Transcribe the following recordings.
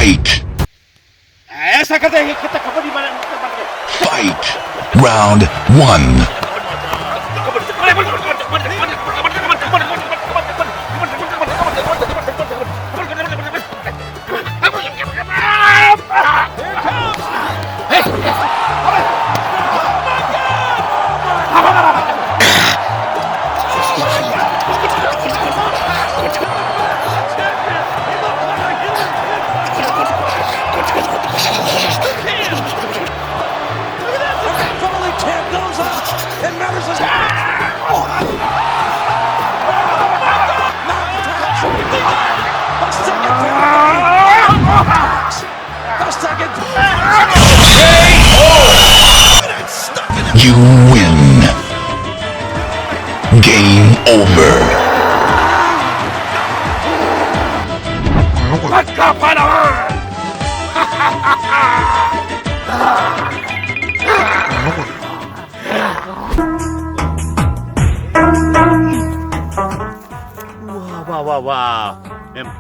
Fight. ऐसा करते हैं कि कबड्डी बना Fight. Round 1. You win. Game over. पक्का पहलवान वाह वाह वाह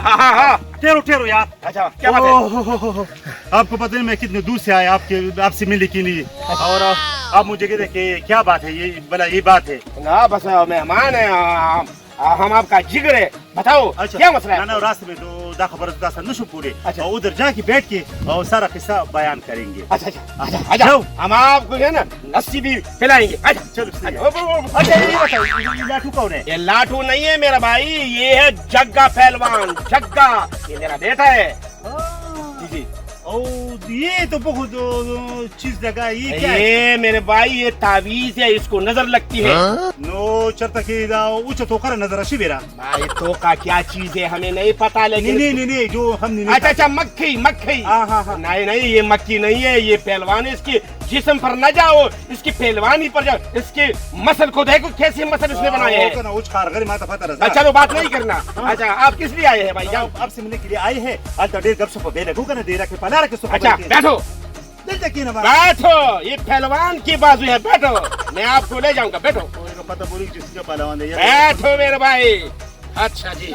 हाँ ठहरो ठहरो यार अच्छा क्या बात है आपको पता नहीं मैं कितने दूर से आया आपसे मिलने के लिए और आप मुझे कहते कि क्या बात है ये भला ये बात है ना बस मेहमान है हम आपका जिगर है बताओ अच्छा क्या मसला है ना रास्ते में तो दा खबर का सर नशो पूरे अच्छा। और उधर जाके बैठ के और सारा किस्सा बयान करेंगे अच्छा अच्छा अच्छा हम आपको है ना लस्सी भी पिलाएंगे अच्छा चलो सही है। अच्छा ये बताओ ये लाठू कौन है ये लाठू नहीं है मेरा भाई ये है जग्गा पहलवान जग्गा ये मेरा बेटा है जी जी और ये तो बहुत चीज लगा ये क्या है ये मेरे भाई ये तावीज है इसको नजर लगती है नो चलता कि ऊंचा तो कर नजर अशी बेरा भाई तो का क्या चीज है हमें नहीं पता लेकिन नहीं जो हम नहीं अच्छा अच्छा मक्खी मक्खी हाँ नहीं ये मक्खी नहीं है ये पहलवान है इसके जिस्म पर न जाओ इसकी पहलवानी पर जाओ इसके मसल को देखो कैसे मसल इसने बनाए हैं उच कारगर माता पता रहा चलो बात नहीं करना अच्छा आप किस लिए आए हैं भाई जाओ आपसे मिलने के लिए आए हैं आज तो डेढ़ गप पे लगू का ना दे रखे पला रखे अच्छा बैठो दिल तक ना बैठो ये पहलवान की बाजू है बैठो मैं आपको ले जाऊंगा बैठो पता बोली जिसका पहलवान है बैठो मेरे भाई अच्छा जी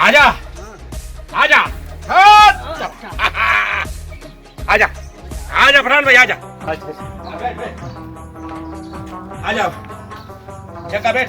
आजा आजा आजा आजा फरहान भाई आजा आजा जगह बैठ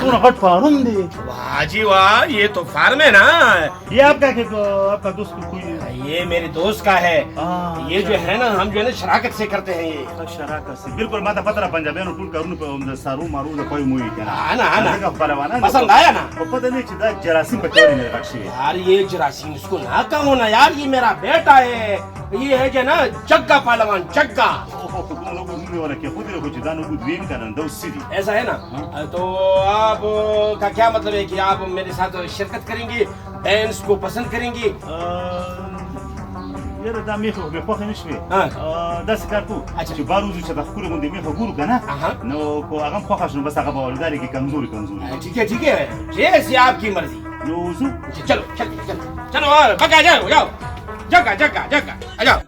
तू ना हट फार्म दे वाह जी वाह ये तो फार्म है ना ये आपका दोस्त कोई ये मेरे दोस्त का है ये जो है ना हम जो है ना शराकत से करते हैं ये शराकत से बिल्कुल माता पता पंजाबी नो टूल करूँ पे सारू मारू ना कोई मुई क्या आना का पहलवान पसंद आया ना वो पता नहीं चिदा जरासीम बचौड़ी मेरे रक्षी यार ये जरासीम इसको ना कहो ना यार ये मेरा बेटा है ये है जो ना जग्गा पहलवान जग्गा तुम लोग घूमने वाला क्या खुद लोग चिदानो को द्वीन का ना दो सीधी ऐसा है ना तो आप का क्या मतलब है कि आप मेरे साथ शिरकत करेंगे डांस को पसंद करेंगे यार दा मेखो में पखने नशवे दस कारतू अच्छा जो बारू जो चता कुरे मुंडे मेखो गुरु का ना नो को आगम पखाशनो बस आगा बावल दारी की कमजोरी ठीक है जैसे आपकी मर्जी नो सु चलो चलो और भगा जाओ जग्गा आ जाओ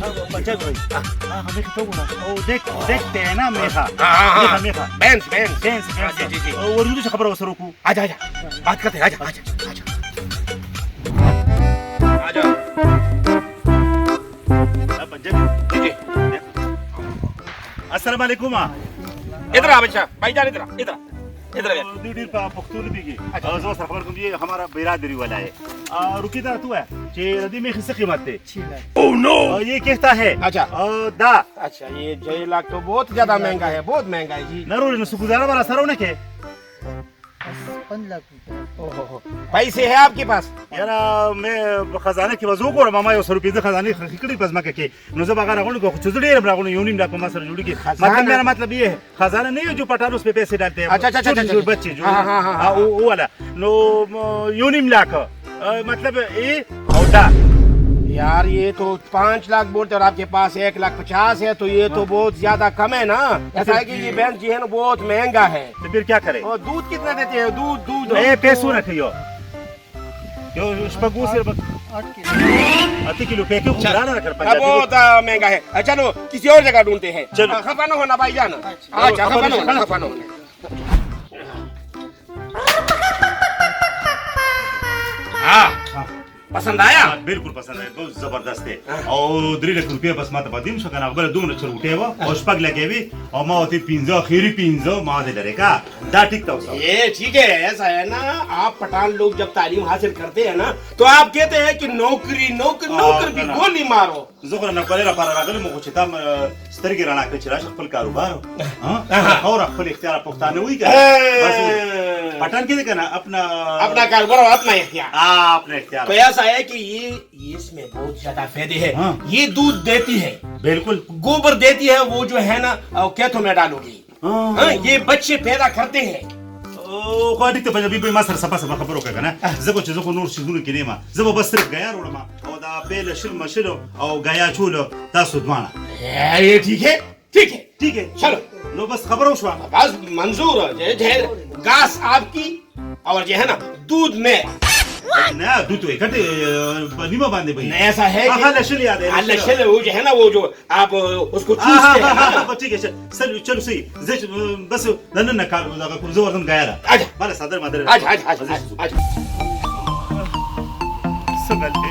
बच्चा भाई हमें तो ना ओ देखते हैं ना मेखा बैंस जी और मुझे खबर हो सरो को आजा बात करते हैं आजा जी अस्सलाम वालेकुम इधर आ बच्चा भाईजान इधर दूर पा पख्तूर बीगी जो सफर को ये हमारा बिरादरी वाला है रुकी दा तू है जे रदी में किस कीमत है ओह नो ये कहता है अच्छा दा अच्छा ये 6 लाख तो बहुत ज्यादा महंगा है जी नरूर न सुगुजारा वाला सरो ने के 5 लाख रुपए पैसे है आपके पास यार मैं खजाने की वजह को मामा यो रुपये खजाने खिकड़ी पस मके के न जब अगर को चुजड़ी रे ब्रागो यूनिम ला को सर जुड़ी के मतलब मेरा मतलब ये है खजाना नहीं है जो पठान उस पे पैसे डालते हैं अच्छा बच्चे जो वो वाला नो यूनिम ला का मतलब ये औटा यार ये तो 5 लाख बोलते और आपके पास 1,50,000 है, तो ये तो बहुत ज्यादा कम है ना। ऐसा है कि ये भैंस जो है ना बहुत महंगा है। तो फिर क्या करे? और दूध कितना देते हैं? दूध ए पैसों रखियो यो शपगू से 8 किलो। 8 किलो पे क्यों उड़ाना रख अब पंजाबी बहुत महंगा है। चलो किसी और जगह ढूंढते हैं। चलो। खफा ना होना भाईजान। अच्छा खफा ना होना। हाँ पसंद आया? बिल्कुल पसंद है, बहुत जबरदस्त है। और 3 लाख रुपये बस माता बदिम शकना बले 2 लाख रुपये वो और शपग लगे भी और मावती पिंजो खीरी पिंजो माव दे डरे का दा ठीक तो सब। ये ठीक है। ऐसा है ना, आप पठान लोग जब तालीम हासिल करते हैं ना तो आप कहते हैं कि नौकरी नौकरी नौकरी भी गोली मारो। जोकर न कोलेरा पारा रागल मो चिता स्तरगी राणा के चिरा खपल कारोबार हां और खपल इख्तियार पुख्ताने हुई क्या बस पठान के कहना अपना कारोबार और अपना इख्तियार। अपने इख्तियार। तो ऐसा है कि ये इसमें बहुत ज्यादा फायदे हैं। हाँ। ये दूध देती है, बिल्कुल गोबर देती है, वो जो है ना खेतों में डालोगी। हाँ, ये बच्चे पैदा करते हैं। ओ को अडिक पंजाबी बे मासर सपा सपा खबर होगा ना जको चीजों को नूर शिदुन के नेमा जब बस सिर्फ गया रोडमा और दा बेल शिल मशिलो और गया छूलो ता सुदवाना ये ठीक है ठीक है चलो लो बस खबर हो शवा बस मंजूर है। ढेर घास आपकी और जो है ना दूध में ना दूध इकट्ठे निमा बांधे भाई ऐसा है कि लशल याद है लशल वो जो है ना वो जो आप उसको चूसते हैं ना। ठीक है चल चलो सही बस नन न काल लगा कुछ जोरन गया रहा आजा मारे सदर मदर आजा संगल पे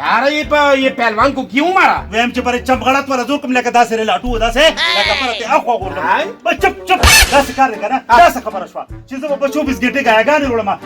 यार ये पहलवान को क्यों मारा? वेम चे परे चमगड़ात वाला जो कम लेके दासे रे लाटू दासे लेके परते आखो गोर बस चुप दास कर देगा ना दास खबर शवा चीज वो 24 घंटे गया गाने रोडमा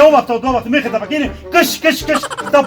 यो वक्त दो वक्त में खत्म किने कश तब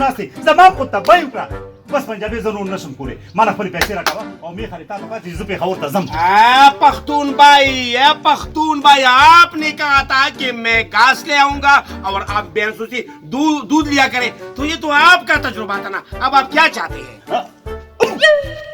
नासी जमा को तब बायका बस पंजाबी जरूर नशम पूरे माना फरी पैसे रखा और मैं खाली ताको पास चीज पे खबर तजम पख्तून भाई आपने कहा था कि मैं घास ले आऊंगा और आप भैंसों से दूध लिया करें, तो ये तो आपका तजुर्बा था ना। अब आप क्या चाहते हैं?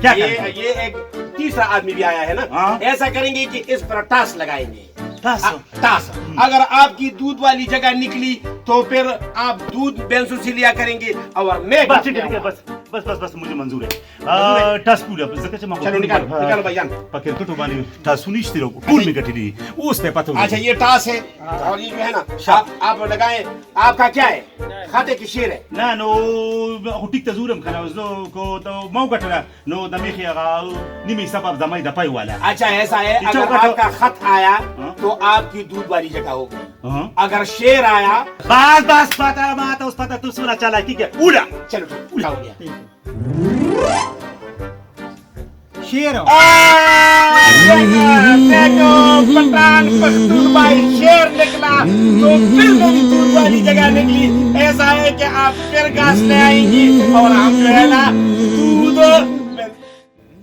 क्या ये एक तीसरा आदमी भी आया है ना। ऐसा करेंगे कि इस पर टास लगाएंगे। टास अगर आपकी दूध वाली जगह निकली तो फिर आप दूध भैंसों से लिया करेंगे और मैं बस मुझे मंजूर है टास पूरा चलो निकालो भाईजान पकड़ तो वाली टास सुनिश तेरे को पूल में कटी उस पे पता। अच्छा ये टास है और ये जो है ना आप लगाए। आपका क्या है? खाते की शेर है ना नो हुटिक तजूरम खाना उसनो को तो मौ कटना नो दमी खिया निमी सबब दमाई दपाई वाला। अच्छा ऐसा है अगर आपका खत आया तो आपकी दूध वाली जगह होगी। अगर शेर आया बस पता माता उस पता तू सुना चला ठीक है उड़ा चलो उड़ा हो गया शेर देखो पठान पख्तून भाई शेर निकला तो फिर मेरी दूध वाली जगह निकली। ऐसा है कि आप फिर घास ले आएंगी और हम जो है ना दूध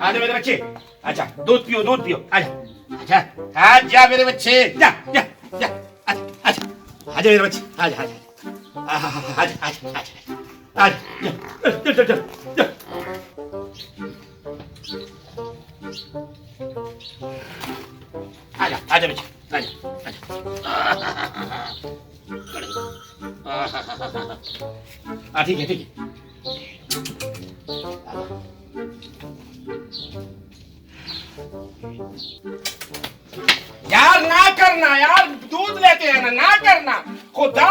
आजा मेरे बच्चे अच्छा दूध पियो आजा मेरे बच्चे जा आजा मेरे बच्चे आजा बच्चे ठीक है करना यार, दूध लेते हैं ना करना, खुदा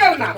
करना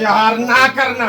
यार, ना करना।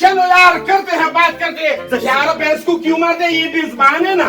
चलो यार करते हैं, बात करते हैं यार, भैंस को क्यों मारते हैं, ये भी जुबान है ना।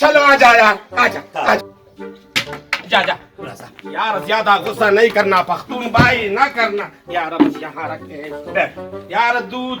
चलो आजा यार, आजा जा जा यार, ज्यादा गुस्सा नहीं करना पख्तून भाई, ना करना यार, अब यहाँ रखते हैं इसको। यार दूध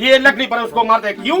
ये लकड़ी पर उसको मारता है, क्यों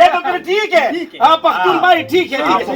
ये तो फिर ठीक है, हाँ पख्तून भाई ठीक है,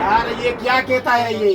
यार ये क्या कहता है ये?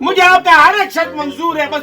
मुझे आपका हर एक शर्त मंजूर है, बस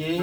ये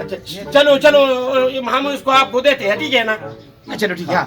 अच्छा चलो चलो, हम इसको आपको देते हैं, ठीक है ना? चलो ठीक है।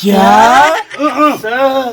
क्या